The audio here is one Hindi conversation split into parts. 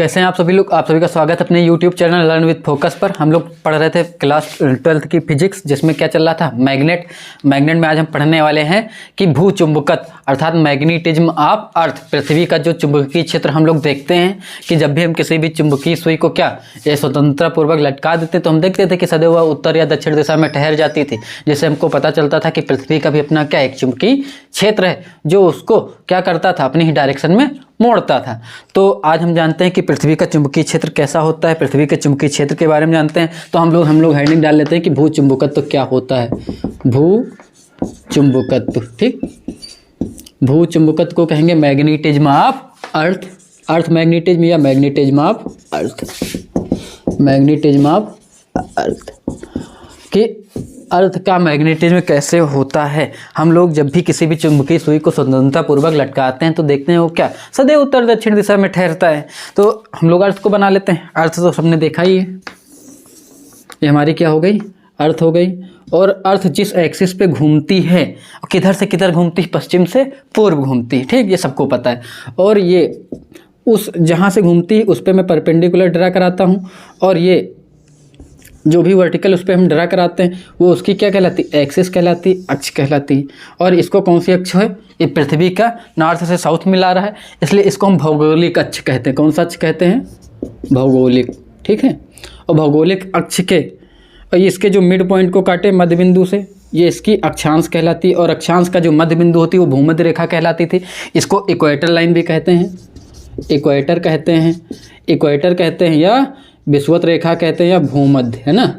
कैसे हैं आप सभी लोग। आप सभी का स्वागत है अपने YouTube channel learn with focus पर। हम लोग पढ़ रहे थे क्लास 12th की फिजिक्स, जिसमें क्या चल रहा था, मैग्नेट में आज हम पढ़ने वाले हैं कि भूचुंबकत्व अर्थात मैग्नेटिज्म ऑफ अर्थ। पृथ्वी का जो चुंबकीय क्षेत्र हम लोग देखते हैं कि जब भी हम किसी भी चुंबकीय सुई को क्या ये स्वतंत्रता पूर्वक लटका देते तो हम देखते थे कि सदैव वह उत्तर या दक्षिण दिशा में ठहर जाती थी, जिससे हमको पता चलता था कि पृथ्वी का भी अपना क्या एक चुंबकीय क्षेत्र है जो उसको क्या करता था, अपनी ही डायरेक्शन में मोड़ता था। तो आज हम जानते हैं कि पृथ्वी का चुंबकीय क्षेत्र कैसा होता है। पृथ्वी के चुंबकीय क्षेत्र के बारे में जानते हैं तो हम लोग हेडिंग डाल लेते हैं कि भूचुंबकत्व क्या होता है। भूचुंबकत्व, ठीक। भूचुंबकत्व को कहेंगे magnetism of earth. Earth magnetism या magnetism of earth, magnetism of earth कि अर्थ का मैग्नेटिज्म कैसे होता है। हम लोग जब भी किसी भी चुंबकीय सुई को स्वतंत्रता पूर्वक लटकाते हैं तो देखते हैं वो क्या सदैव उत्तर दक्षिण दिशा में ठहरता है। तो हम लोग अर्थ को बना लेते हैं। अर्थ तो सबने देखा ही है, ये हमारी क्या हो गई, अर्थ हो गई। और अर्थ जिस एक्सिस पे घूमती है, किधर से किधर घूमती है, पश्चिम से पूर्व घूमती है, ठीक, ये सबको पता है। और ये उस जहाँ से घूमती है उस पर मैं परपेंडिकुलर ड्रा कराता हूँ, और ये जो भी वर्टिकल उस पर हम ड्रा कराते हैं वो उसकी क्या कहलाती, एक्सिस कहलाती, अक्ष कहलाती। और इसको कौन सी अक्ष है, ये पृथ्वी का नॉर्थ से साउथ मिला रहा है, इसलिए इसको हम भौगोलिक अक्ष कहते हैं। कौन सा अक्ष कहते हैं, भौगोलिक, ठीक है। और भौगोलिक अक्ष के और इसके जो मिड पॉइंट को काटे मध्य बिंदु से, ये इसकी अक्षांश कहलाती। और अक्षांश का जो मध्य बिंदु होती है वो भूमध्य रेखा कहलाती थी। इसको इक्वेटर लाइन भी कहते हैं, इक्वेटर कहते हैं, इक्वेटर कहते हैं, या विषुवत रेखा कहते हैं, या भूमध्य, है ना,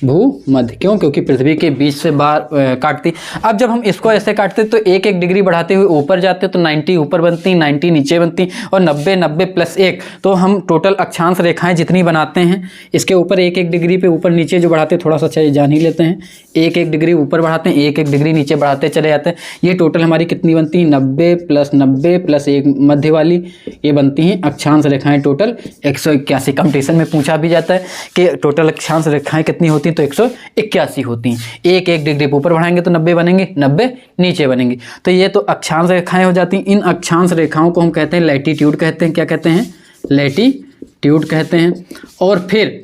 भूमध्य। क्यों, क्योंकि पृथ्वी के बीच से बाहर काटती। अब जब हम इसको ऐसे काटते तो एक एक डिग्री बढ़ाते हुए ऊपर जाते तो 90 ऊपर बनती, 90 नीचे बनती, और 90 90 प्लस 1, तो हम टोटल अक्षांश रेखाएं जितनी बनाते हैं इसके ऊपर एक एक डिग्री पे ऊपर नीचे जो बढ़ाते हैं, थोड़ा सा चाहिए जान ही लेते हैं, एक एक डिग्री ऊपर बढ़ाते हैं, एक एक डिग्री नीचे बढ़ाते चले जाते हैं। ये टोटल हमारी कितनी बनती है, 90 प्लस 1 मध्य वाली, ये बनती हैं अक्षांश रेखाएं टोटल 181। कंपटीशन में पूछा भी जाता है कि टोटल अक्षांश रेखाएं कितनी होती हैं, तो 181 होती हैं। एक एक डिग्री ऊपर बढ़ाएंगे तो 90 बनेंगे, 90 नीचे बनेंगे। तो ये तो अक्षांश रेखाएं हो जाती हैं। इन अक्षांश रेखाओं को हम कहते हैं लैटीट्यूड कहते हैं। क्या कहते हैं, लैटीट्यूड कहते हैं। और फिर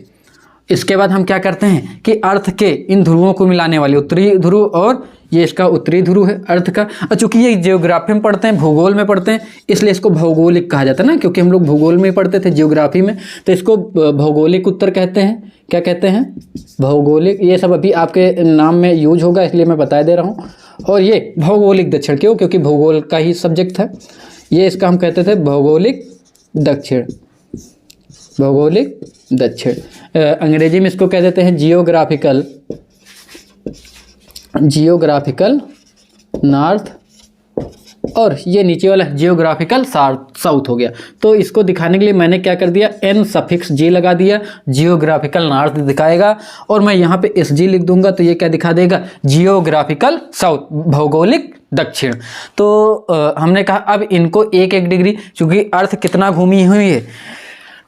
इसके बाद हम क्या करते हैं कि अर्थ के इन ध्रुवों को मिलाने वाले उत्तरी ध्रुव, और ये इसका उत्तरी ध्रुव है अर्थ का। और चूंकि ये जियोग्राफी में पढ़ते हैं, भूगोल में पढ़ते हैं, इसलिए इसको भौगोलिक कहा जाता है ना, क्योंकि हम लोग भूगोल में पढ़ते थे जियोग्राफी में, तो इसको भौगोलिक उत्तर कहते हैं। क्या कहते हैं, भौगोलिक। ये सब अभी आपके नाम में यूज होगा, इसलिए मैं बता दे रहा हूँ। और ये भौगोलिक दक्षिण, क्यों, क्योंकि भूगोल का ही सब्जेक्ट था ये। इसका हम कहते थे भौगोलिक दक्षिण, भौगोलिक दक्षिण। अंग्रेजी में इसको कह देते हैं जियोग्राफिकल नॉर्थ, और ये नीचे वाला जियोग्राफिकल साउथ हो गया। तो इसको दिखाने के लिए मैंने क्या कर दिया, एन सफिक्स जी लगा दिया, जियोग्राफिकल नॉर्थ दिखाएगा, और मैं यहाँ पे एस जी लिख दूंगा तो ये क्या दिखा देगा, जियोग्राफिकल साउथ, भौगोलिक दक्षिण। तो हमने कहा अब इनको एक एक डिग्री, चूंकि अर्थ कितना घूमी हुई है,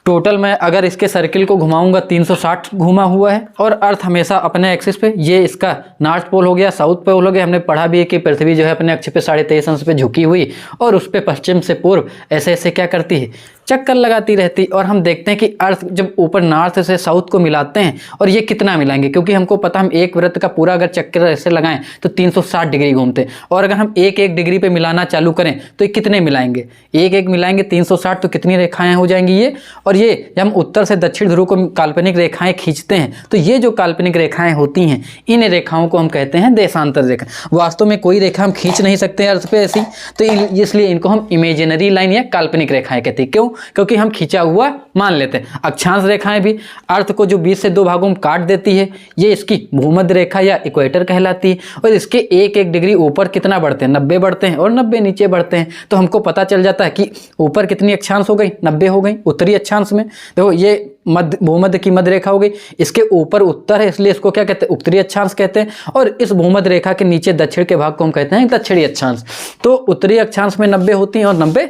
टोटल मैं अगर इसके सर्किल को घुमाऊंगा 360 घूमा हुआ है, और अर्थ हमेशा अपने एक्सिस पे, ये इसका नॉर्थ पोल हो गया, साउथ पोल हो गया। हमने पढ़ा भी है कि पृथ्वी जो है अपने अक्ष पे 23.5 अंश पे झुकी हुई, और उस पे पश्चिम से पूर्व ऐसे ऐसे क्या करती है, चक्कर लगाती रहती। और हम देखते हैं कि अर्थ जब ऊपर नॉर्थ से साउथ को मिलाते हैं, और ये कितना मिलाएंगे, क्योंकि हमको पता हम एक वृत्त का पूरा अगर चक्कर ऐसे लगाएं तो 360 डिग्री घूमते हैं, और अगर हम एक एक डिग्री पे मिलाना चालू करें तो ये कितने मिलाएंगे, एक एक मिलाएंगे 360, तो कितनी रेखाएं हो जाएंगी ये। और ये जब हम उत्तर से दक्षिण ध्रुव को काल्पनिक रेखाएं खींचते हैं तो ये जो काल्पनिक रेखाएं होती हैं, इन रेखाओं को हम कहते हैं देशांतर रेखा। वास्तव में कोई रेखा हम खींच नहीं सकते अर्थ पे ऐसी, तो इसलिए इनको हम इमेजिनरी लाइन या काल्पनिक रेखाएं कहते हैं। क्यों, क्योंकि हम खींचा हुआ मान लेते हैं। अक्षांश रेखाएं भी अर्थ को जो 20 से 2 भागों में काट देती है, ये इसकी भूमध्य रेखा या इक्वेटर कहलाती है। और इसके एक एक डिग्री ऊपर कितना बढ़ते हैं, 90 बढ़ते हैं, और 90 नीचे बढ़ते हैं। तो हमको पता चल जाता है कि ऊपर कितनी अक्षांश हो गई, 90 हो गई उत्तरी अक्षांश में। देखो ये मध्य, भूमध्य की मध्य रेखा हो गई, इसके ऊपर उत्तर है, इसलिए इसको क्या कहते हैं, उत्तरी अक्षांश कहते हैं। और इस भूमध्य रेखा के नीचे दक्षिण के भाग को हम कहते हैं दक्षिणी अक्षांश। तो उत्तरी अक्षांश में 90 होती हैं और 90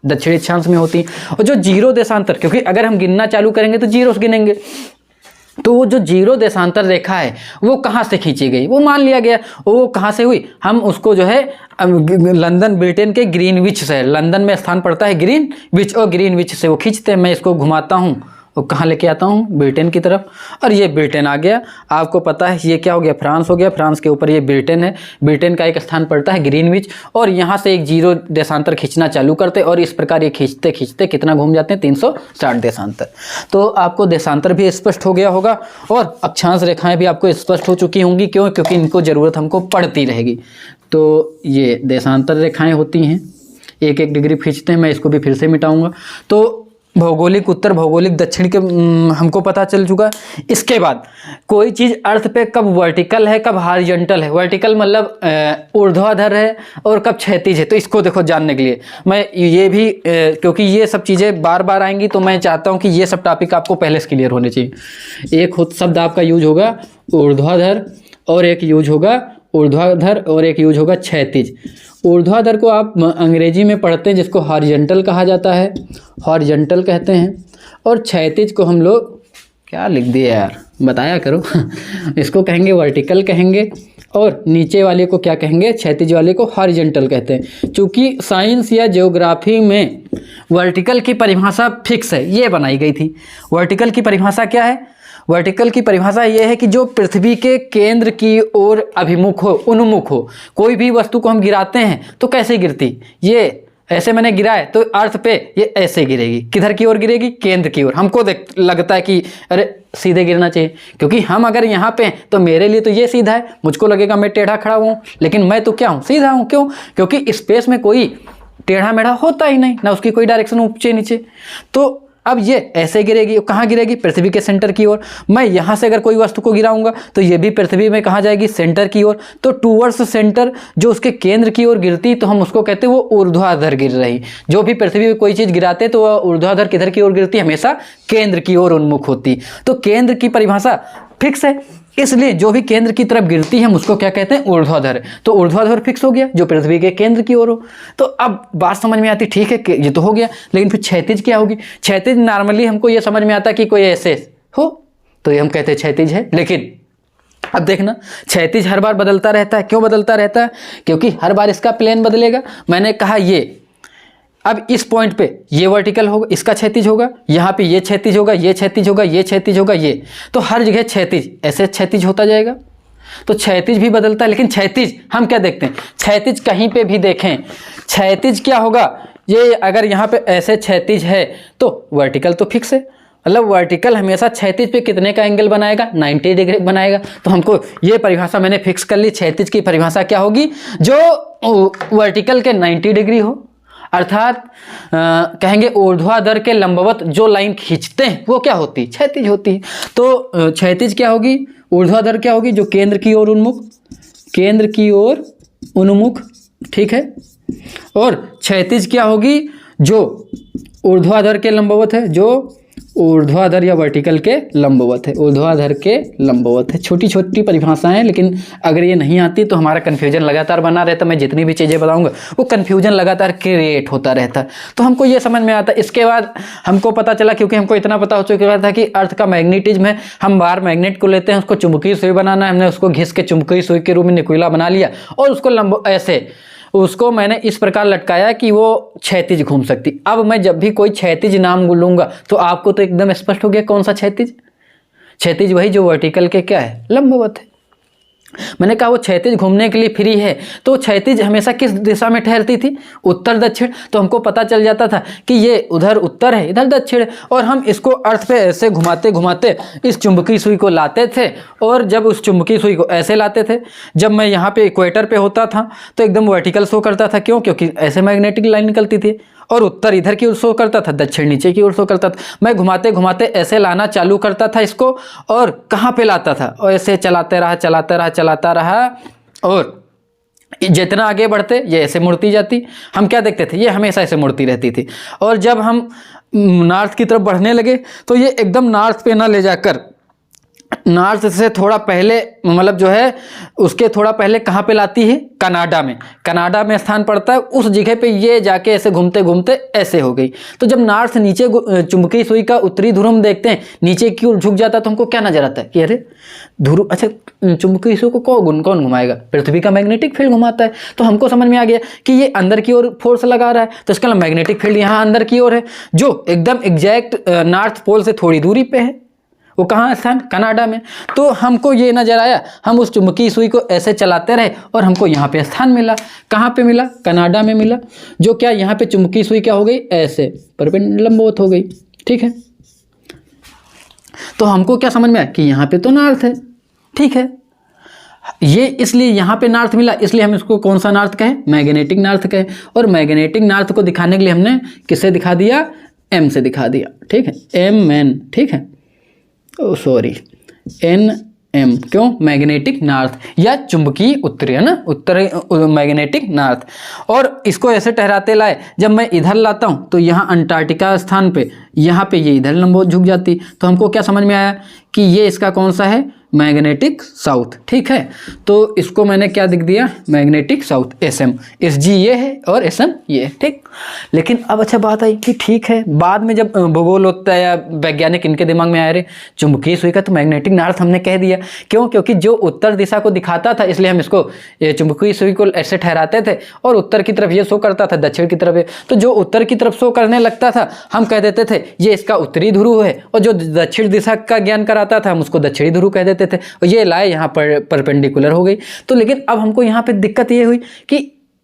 दक्षिणी अक्षांश में होती हैं। और जो जीरो देशांतर, क्योंकि अगर हम गिनना चालू करेंगे तो जीरो गिनेंगे, तो वो जो जीरो देशांतर रेखा है वो कहाँ से खींची गई, वो मान लिया गया वो कहाँ से हुई, हम उसको जो है लंदन ब्रिटेन के ग्रीनविच से, लंदन में स्थान पड़ता है ग्रीनविच, और ग्रीनविच से वो खींचते हैं। मैं इसको घुमाता हूँ वो कहाँ लेके आता हूँ, ब्रिटेन की तरफ, और ये ब्रिटेन आ गया। आपको पता है ये क्या हो गया, फ्रांस हो गया, फ्रांस के ऊपर ये ब्रिटेन है, ब्रिटेन का एक स्थान पड़ता है ग्रीनविच, और यहाँ से एक जीरो देशांतर खींचना चालू करते, और इस प्रकार ये खींचते खींचते कितना घूम जाते हैं, 360 देशांतर। तो आपको देशांतर भी स्पष्ट हो गया होगा, और अक्षांश रेखाएं भी आपको स्पष्ट हो चुकी होंगी। क्यों? क्योंकि इनको ज़रूरत हमको पड़ती रहेगी। तो ये देशांतर रेखाएँ होती हैं, एक एक डिग्री खींचते हैं। मैं इसको भी फिर से मिटाऊंगा। तो भौगोलिक उत्तर, भौगोलिक दक्षिण के हमको पता चल चुका। इसके बाद कोई चीज़ अर्थ पे कब वर्टिकल है, कब हॉरिजॉन्टल है। वर्टिकल मतलब ऊर्ध्वाधर है, और कब क्षैतिज है। तो इसको देखो जानने के लिए मैं ये भी क्योंकि ये सब चीज़ें बार बार आएंगी, तो मैं चाहता हूँ कि ये सब टॉपिक आपको पहले से क्लियर होने चाहिए। एक शब्द आपका यूज होगा ऊर्ध्वाधर, और एक यूज होगा ऊर्ध्वाधर, और एक यूज होगा क्षैतिज। ऊर्ध्वाधर को आप अंग्रेजी में पढ़ते हैं, जिसको हॉरिजॉन्टल कहा जाता है, हॉरिजॉन्टल कहते हैं। और क्षैतिज को हम लोग क्या लिख दिए यार, बताया करो इसको कहेंगे वर्टिकल कहेंगे, और नीचे वाले को क्या कहेंगे, क्षैतिज वाले को हॉरिजॉन्टल कहते हैं। क्योंकि साइंस या ज्योग्राफी में वर्टिकल की परिभाषा फिक्स है, ये बनाई गई थी। वर्टिकल की परिभाषा क्या है? वर्टिकल की परिभाषा ये है कि जो पृथ्वी के केंद्र की ओर अभिमुख हो, उन्मुख हो। कोई भी वस्तु को हम गिराते हैं तो कैसे गिरती, ये ऐसे मैंने गिराए तो अर्थ पे ये ऐसे गिरेगी। किधर की ओर गिरेगी? केंद्र की ओर। हमको लगता है कि अरे सीधे गिरना चाहिए, क्योंकि हम अगर यहाँ पे हैं तो मेरे लिए तो ये सीधा है, मुझको लगेगा मैं टेढ़ा खड़ा हूँ, लेकिन मैं तो क्या हूँ, सीधा हूँ। क्यों? क्योंकि स्पेस में कोई टेढ़ा मेढ़ा होता ही नहीं, ना उसकी कोई डायरेक्शन ऊंचे नीचे। तो अब ये ऐसे गिरेगी, कहाँ गिरेगी? पृथ्वी के सेंटर की ओर। मैं यहाँ से अगर कोई वस्तु को गिराऊंगा तो ये भी पृथ्वी में कहाँ जाएगी? सेंटर की ओर। तो टूवर्ड्स सेंटर, जो उसके केंद्र की ओर गिरती, तो हम उसको कहते हैं वो ऊर्ध्वाधर गिर रही। जो भी पृथ्वी में कोई चीज़ गिराते तो वह ऊर्ध्वाधर किधर की ओर गिरती? हमेशा केंद्र की ओर उन्मुख होती। तो केंद्र की परिभाषा फिक्स है, इसलिए जो भी केंद्र की तरफ गिरती है हम उसको क्या कहते हैं? ऊर्ध्वाधर। तो ऊर्ध्वाधर फिक्स हो गया, जो पृथ्वी के केंद्र की ओर हो। तो अब बात समझ में आती, ठीक है ये तो हो गया, लेकिन फिर क्षैतिज क्या होगी? क्षैतिज नॉर्मली हमको ये समझ में आता कि कोई ऐसे हो तो ये हम कहते हैं क्षैतिज है। लेकिन अब देखना, क्षैतिज हर बार बदलता रहता है। क्यों बदलता रहता है? क्योंकि हर बार इसका प्लेन बदलेगा। मैंने कहा ये अब इस पॉइंट पे ये वर्टिकल होगा, इसका क्षैतिज होगा, यहाँ पे ये क्षैतिज होगा, ये क्षैतिज होगा, ये क्षैतिज होगा, ये तो हर जगह क्षैतिज, ऐसे क्षैतिज होता जाएगा। तो क्षैतिज भी बदलता है, लेकिन क्षैतिज हम क्या देखते हैं? क्षैतिज कहीं पे भी देखें, क्षैतिज क्या होगा? ये अगर यहाँ पे ऐसे क्षैतिज है तो वर्टिकल तो फिक्स है, मतलब वर्टिकल हमेशा क्षैतिज पे कितने का एंगल बनाएगा? 90 डिग्री बनाएगा। तो हमको ये परिभाषा मैंने फिक्स कर ली। क्षैतिज की परिभाषा क्या होगी? जो वर्टिकल के 90 डिग्री हो, अर्थात कहेंगे ऊर्ध्वाधर के लंबवत जो लाइन खींचते हैं वो क्या होती? क्षैतिज होती है। तो क्षैतिज क्या होगी? ऊर्ध्वाधर क्या होगी? जो केंद्र की ओर उन्मुख, केंद्र की ओर उन्मुख, ठीक है। और क्षैतिज क्या होगी? जो ऊर्ध्वाधर के लंबवत है, जो ऊर्ध्वाधर या वर्टिकल के लंबवत है, ऊर्ध्वाधर के लंबवत है। छोटी छोटी परिभाषाएं, लेकिन अगर ये नहीं आती तो हमारा कन्फ्यूजन लगातार बना रहता। मैं जितनी भी चीज़ें बताऊंगा वो कन्फ्यूजन लगातार क्रिएट होता रहता है। तो हमको ये समझ में आता। इसके बाद हमको पता चला, क्योंकि हमको इतना पता हो चुका था कि अर्थ का मैग्नेटिज्म है। हम बाहर मैग्नेट को लेते हैं, उसको चुंबकीय सुई बनाना है, हमने उसको घिस के चुंबकीय सुई के रूप में न्यूक्लिया बना लिया, और उसको ऐसे उसको मैंने इस प्रकार लटकाया कि वो क्षैतिज घूम सकती। अब मैं जब भी कोई क्षैतिज नाम लूंगा तो आपको तो एकदम स्पष्ट हो गया कौन सा क्षैतिज। क्षैतिज वही जो वर्टिकल के क्या है? लंबवत है। मैंने कहा वो क्षैतिज घूमने के लिए फ्री है, तो क्षैतिज हमेशा किस दिशा में ठहरती थी? उत्तर दक्षिण। तो हमको पता चल जाता था कि ये उधर उत्तर है, इधर दक्षिण है, और हम इसको अर्थ पे ऐसे घुमाते घुमाते इस चुंबकीय सुई को लाते थे। और जब उस चुंबकीय सुई को ऐसे लाते थे, जब मैं यहाँ पे इक्वेटर पे होता था तो एकदम वर्टिकल शो करता था। क्यों? क्योंकि ऐसे मैग्नेटिक लाइन निकलती थी, और उत्तर इधर की ओर शो करता था, दक्षिण नीचे की ओर शो करता था। मैं घुमाते घुमाते ऐसे लाना चालू करता था इसको, और कहाँ पे लाता था? और ऐसे चलाते रहा, और जितना आगे बढ़ते ये ऐसे मुड़ती जाती। हम क्या देखते थे? ये हमेशा ऐसे मुड़ती रहती थी। और जब हम नॉर्थ की तरफ बढ़ने लगे तो ये एकदम नॉर्थ पे ना ले जाकर नॉर्थ से थोड़ा पहले, मतलब जो है उसके थोड़ा पहले कहाँ पे लाती है, कनाडा में। कनाडा में स्थान पड़ता है, उस जगह पे ये जाके ऐसे घूमते घूमते ऐसे हो गई। तो जब नॉर्थ नीचे चुंबकीय सुई का उत्तरी ध्रुव हम देखते हैं नीचे की ओर झुक जाता है, तो हमको क्या नजर आता है कि अरे ध्रुव, अच्छा चुंबकीय सुई को कौन घुमाएगा, पृथ्वी का मैग्नेटिक फील्ड घुमाता है। तो हमको समझ में आ गया कि ये अंदर की ओर फोर्स लगा रहा है, तो इसका मैग्नेटिक फील्ड यहाँ अंदर की ओर है, जो एकदम एग्जैक्ट नॉर्थ पोल से थोड़ी दूरी पे है। वो कहाँ स्थान, कनाडा में। तो हमको ये नजर आया, हम उस चुंबकीय सुई को ऐसे चलाते रहे और हमको यहाँ पे स्थान मिला। कहाँ पे मिला, कनाडा में मिला। जो क्या यहाँ पे चुंबकीय सुई क्या हो गई, ऐसे लंबवत हो गई। ठीक है, तो हमको क्या समझ में आया कि यहाँ पे तो नॉर्थ है। ठीक है, ये इसलिए यहाँ पे नॉर्थ मिला, इसलिए हम इसको कौन सा नॉर्थ कहे, मैग्नेटिक नॉर्थ कहे। और मैग्नेटिक नॉर्थ को दिखाने के लिए हमने किससे दिखा दिया, एम से दिखा दिया। ठीक है, एम एन, ठीक है, सॉरी एन एम, क्यों, मैग्नेटिक नॉर्थ या चुंबकीय उत्तरी, है ना, उत्तरी मैग्नेटिक नॉर्थ। और इसको ऐसे ठहराते लाए, जब मैं इधर लाता हूँ तो यहाँ अंटार्कटिका स्थान पे, यहाँ पे ये इधर लंबवत झुक जाती। तो हमको क्या समझ में आया कि ये इसका कौन सा है, मैग्नेटिक साउथ। ठीक है, तो इसको मैंने क्या दिख दिया, magnetic south, S M. S G ये है और एस एम ये है। ठीक, लेकिन अब अच्छा बात आई कि ठीक है, बाद में जब भूगोल होता है या वैज्ञानिक इनके दिमाग में आया, रे चुंबकीय सुई का तो मैग्नेटिक नॉर्थ हमने कह दिया। क्यों, क्योंकि जो उत्तर दिशा को दिखाता था, इसलिए हम इसको चुंबकीय सुई को ऐसे ठहराते थे, और उत्तर की तरफ ये शो करता था, दक्षिण की तरफ। तो जो उत्तर की तरफ शो करने लगता था हम कह देते थे ये इसका उत्तरी ध्रुव है, और जो दक्षिण दिशा का ज्ञान कराता था हम उसको दक्षिणी ध्रुव कह देते थे। और ये लाए यहाँ पर परपेंडिकुलर हो गई। तो लेकिन अब हमको यहाँ पे दिक्कत ये हुई कि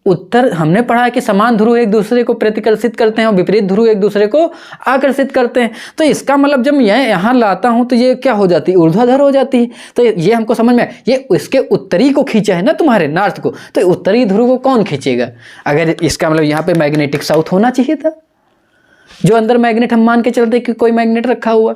उत्तर, हमने पढ़ा है कि समान ध्रुव एक दूसरे को प्रतिकर्षित करते हैं और विपरीत ध्रुव एक दूसरे को आकर्षित करते हैं। तो इसका मतलब जब मैं यहाँ लाता हूँ तो ये क्या हो जाती है, ऊर्ध्वाधर हो जाती है। तो ये हमको समझ में, ये इसके उत्तरी को खींचा है ना तुम्हारे नॉर्थ को, तो उत्तरी ध्रुव को कौन खींचेगा। अगर इसका मतलब यहाँ पे मैग्नेटिक साउथ होना चाहिए था, जो अंदर मैग्नेट हम मान के चलते कि कोई मैग्नेट रखा हुआ।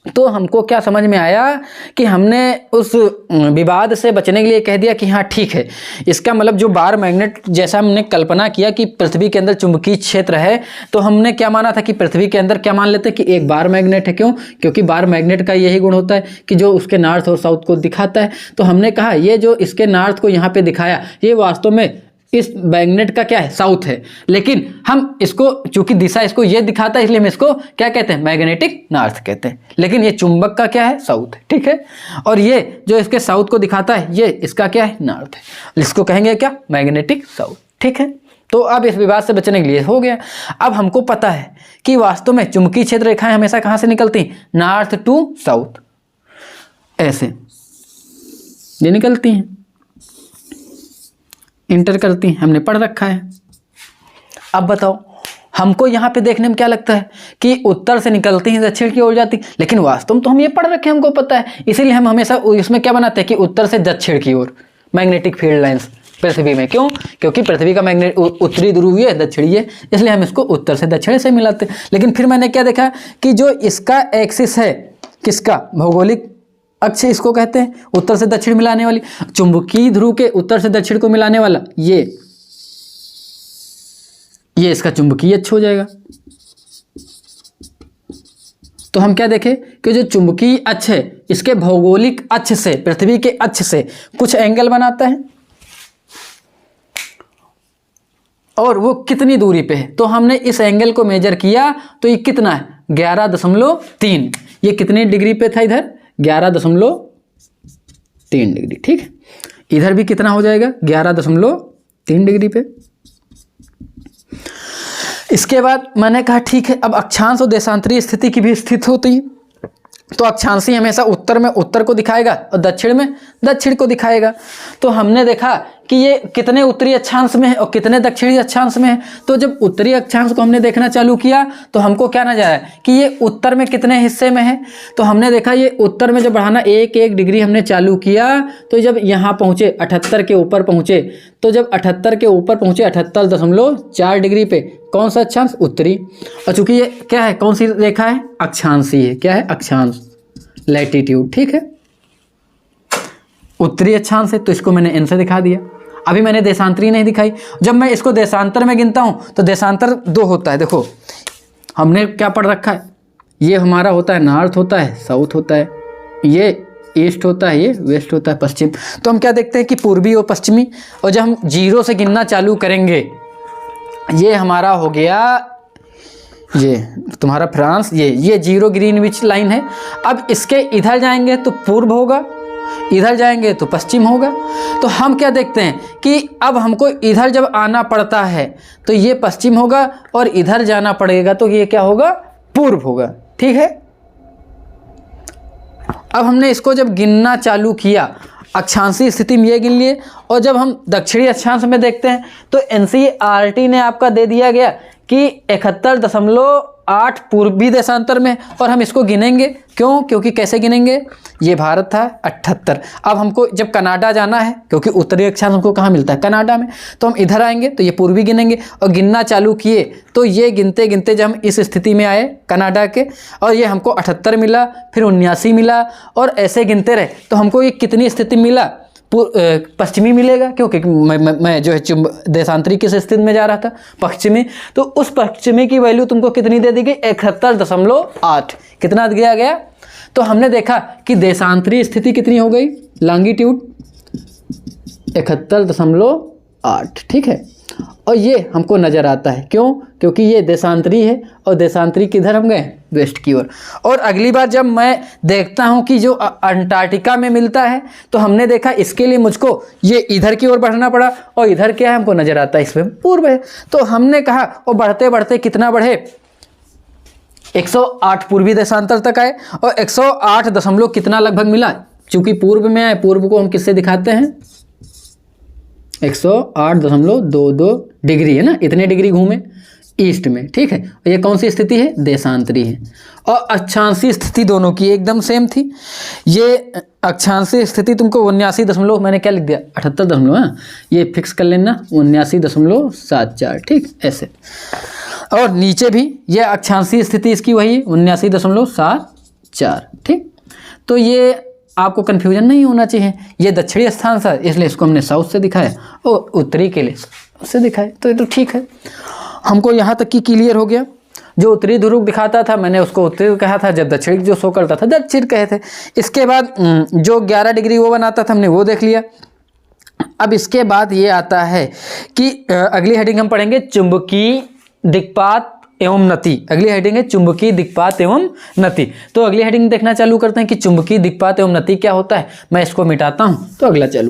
तो हमको क्या समझ में आया कि हमने उस विवाद से बचने के लिए कह दिया कि हाँ ठीक है, इसका मतलब जो बार मैग्नेट, जैसा हमने कल्पना किया कि पृथ्वी के अंदर चुंबकीय क्षेत्र है, तो हमने क्या माना था कि पृथ्वी के अंदर क्या मान लेते हैं कि एक बार मैग्नेट है। क्यों, क्योंकि बार मैग्नेट का यही गुण होता है कि जो उसके नॉर्थ और साउथ को दिखाता है। तो हमने कहा ये जो इसके नॉर्थ को यहाँ पे दिखाया, ये वास्तव में इस मैग्नेट का क्या है, साउथ है। लेकिन हम इसको, चूंकि दिशा इसको ये दिखाता है, इसलिए हम इसको क्या कहते हैं, मैग्नेटिक नॉर्थ कहते हैं। लेकिन ये चुंबक का क्या है, साउथ है। ठीक है, और ये जो इसके साउथ को दिखाता है, ये इसका क्या है, नॉर्थ है। इसको कहेंगे क्या, मैग्नेटिक साउथ। ठीक है, तो अब इस विवाद से बचने के लिए हो गया। अब हमको पता है कि वास्तव में चुंबकीय क्षेत्र रेखाएं हमेशा कहाँ से निकलती हैं, नॉर्थ टू साउथ, ऐसे ये निकलती हैं, इंटर करती हैं, हमने पढ़ रखा है। अब बताओ हमको यहाँ पे देखने में क्या लगता है कि उत्तर से निकलती हैं दक्षिण की ओर जाती, लेकिन वास्तव में तो हम ये पढ़ रखे हैं, हमको पता है। इसीलिए हम हमेशा इसमें क्या बनाते हैं कि उत्तर से दक्षिण की ओर मैग्नेटिक फील्ड लाइंस पृथ्वी में। क्यों, क्योंकि पृथ्वी का मैग्नेट उत्तरी ध्रुवीय है, दक्षिणी है, इसलिए हम इसको उत्तर से दक्षिण से मिलाते हैं। लेकिन फिर मैंने क्या देखा कि जो इसका एक्सिस है, किसका, भौगोलिक अक्ष इसको कहते हैं, उत्तर से दक्षिण मिलाने वाली, चुंबकीय ध्रुव के उत्तर से दक्षिण को मिलाने वाला ये इसका चुंबकीय अक्ष हो जाएगा। तो हम क्या देखें कि जो चुंबकीय अक्ष है, इसके भौगोलिक अक्ष से, पृथ्वी के अक्ष से कुछ एंगल बनाता है, और वो कितनी दूरी पे है। तो हमने इस एंगल को मेजर किया, तो ये कितना है, 11.3। ये कितनी डिग्री पे था, इधर 11.3 डिग्री। ठीक है, इधर भी कितना हो जाएगा, 11.3 डिग्री पे। इसके बाद मैंने कहा ठीक है, अब अक्षांश और देशांतरीय स्थिति की भी स्थिति होती है। तो अक्षांशी हमेशा उत्तर में उत्तर को दिखाएगा और दक्षिण में दक्षिण को दिखाएगा। तो हमने देखा कि ये कितने उत्तरी अक्षांश में है और कितने दक्षिणी अक्षांश में है। तो जब उत्तरी अक्षांश को हमने देखना चालू किया तो हमको क्या नजर आया कि ये उत्तर में कितने हिस्से में है। तो हमने देखा ये उत्तर में जब बढ़ाना 1-1 डिग्री हमने चालू किया, तो जब यहाँ पहुँचे 78 के ऊपर पहुँचे, तो जब 78 के ऊपर पहुँचे 78.4 डिग्री पे, कौन सा अक्षांश, उत्तरी। और चूंकि ये क्या है, कौन सी रेखा है, अक्षांशी है। क्या है, अक्षांश, लैटिट्यूड। ठीक है, उत्तरी अक्षांश है, तो इसको मैंने एन से दिखा दिया। अभी मैंने देशांतरी नहीं दिखाई। जब मैं इसको देशांतर में गिनता हूं तो देशांतर 2 होता है। देखो हमने क्या पढ़ रखा है, ये हमारा होता है नॉर्थ होता है, साउथ होता है, ये ईस्ट होता है, ये वेस्ट होता है, पश्चिम। तो हम क्या देखते हैं कि पूर्वी और पश्चिमी। और जब हम 0 से गिनना चालू करेंगे, ये हमारा हो गया, ये तुम्हारा फ्रांस, ये 0 ग्रीनविच लाइन है। अब इसके इधर जाएंगे तो पूर्व होगा, इधर जाएंगे तो पश्चिम होगा। तो हम क्या देखते हैं कि अब हमको इधर जब आना पड़ता है तो ये पश्चिम होगा, और इधर जाना पड़ेगा तो ये क्या होगा, पूर्व होगा। ठीक है, अब हमने इसको जब गिनना चालू किया, अक्षांशीय स्थिति में ये गिन लिए, और जब हम दक्षिणी अक्षांश में देखते हैं तो एनसीईआरटी ने आपका दे दिया गया कि 71.8 पूर्वी देशांतर में, और हम इसको गिनेंगे। क्यों? क्योंकि कैसे गिनेंगे, ये भारत था 78। अब हमको जब कनाडा जाना है, क्योंकि उत्तरी अक्षांश हमको कहाँ मिलता है, कनाडा में, तो हम इधर आएंगे तो ये पूर्वी गिनेंगे, और गिनना चालू किए तो ये गिनते गिनते जब हम इस स्थिति में आए कनाडा के, और ये हमको 78 मिला, फिर 79 मिला, और ऐसे गिनते रहे तो हमको ये कितनी स्थिति मिला, पश्चिमी मिलेगा। क्योंकि मैं जो है देशांतरी किस स्थिति में जा रहा था, पश्चिमी। तो उस पश्चिमी की वैल्यू तुमको कितनी दे दी गई, 71.8। कितना दिया गया? तो हमने देखा कि देशांतरी स्थिति कितनी हो गई, लॉन्गिट्यूड 71.8। ठीक है, और ये हमको नज़र आता है। क्यों? क्योंकि ये देशांतरी है, और देशांतरी किधर हम गए, वेस्ट की ओर। और अगली बार जब मैं देखता हूँ कि जो अंटार्कटिका में मिलता है, तो हमने देखा इसके लिए मुझको ये इधर की ओर बढ़ना पड़ा, और इधर क्या है हमको नज़र आता है, इसमें पूर्व है। तो हमने कहा, और बढ़ते बढ़ते कितना बढ़े, 108 पूर्वी देशांतर तक आए, और 108 दशमलव कितना लगभग मिला, चूंकि पूर्व में आए, पूर्व को हम किससे दिखाते हैं, 108.22 डिग्री है ना, इतने डिग्री घूमे ईस्ट में। ठीक है, ये कौन सी स्थिति है, देशांतरी है। और अक्षांशीय स्थिति दोनों की एकदम सेम थी। ये अक्षांशीय स्थिति तुमको 79 मैंने क्या लिख दिया, 78 हाँ, ये फिक्स कर लेना, 79.74। ठीक, ऐसे। और नीचे भी ये अक्षांशीय स्थिति इसकी वही है, 79.74। ठीक, तो ये आपको कन्फ्यूजन नहीं होना चाहिए। ये दक्षिणी स्थान था, इसलिए इसको हमने साउथ से दिखाया, और उत्तरी के लिए उससे दिखाया, तो ये तो ठीक है। हमको यहाँ तक की क्लियर हो गया। जो उत्तरी ध्रुव दिखाता था मैंने उसको उत्तरी कहा था, जब दक्षिण जो शो करता था दक्षिण कहे थे। इसके बाद जो 11 डिग्री वो बनाता था हमने वो देख लिया। अब इसके बाद ये आता है कि अगली हेडिंग हम पढ़ेंगे चुंबकीय दिक्पात एवं नति। अगली हेडिंग है चुंबकीय दिक्पात एवं नति। तो अगली हेडिंग देखना चालू करते हैं कि चुंबकीय दिक्पात एवं नति क्या होता है। मैं इसको मिटाता हूं तो अगला चालू।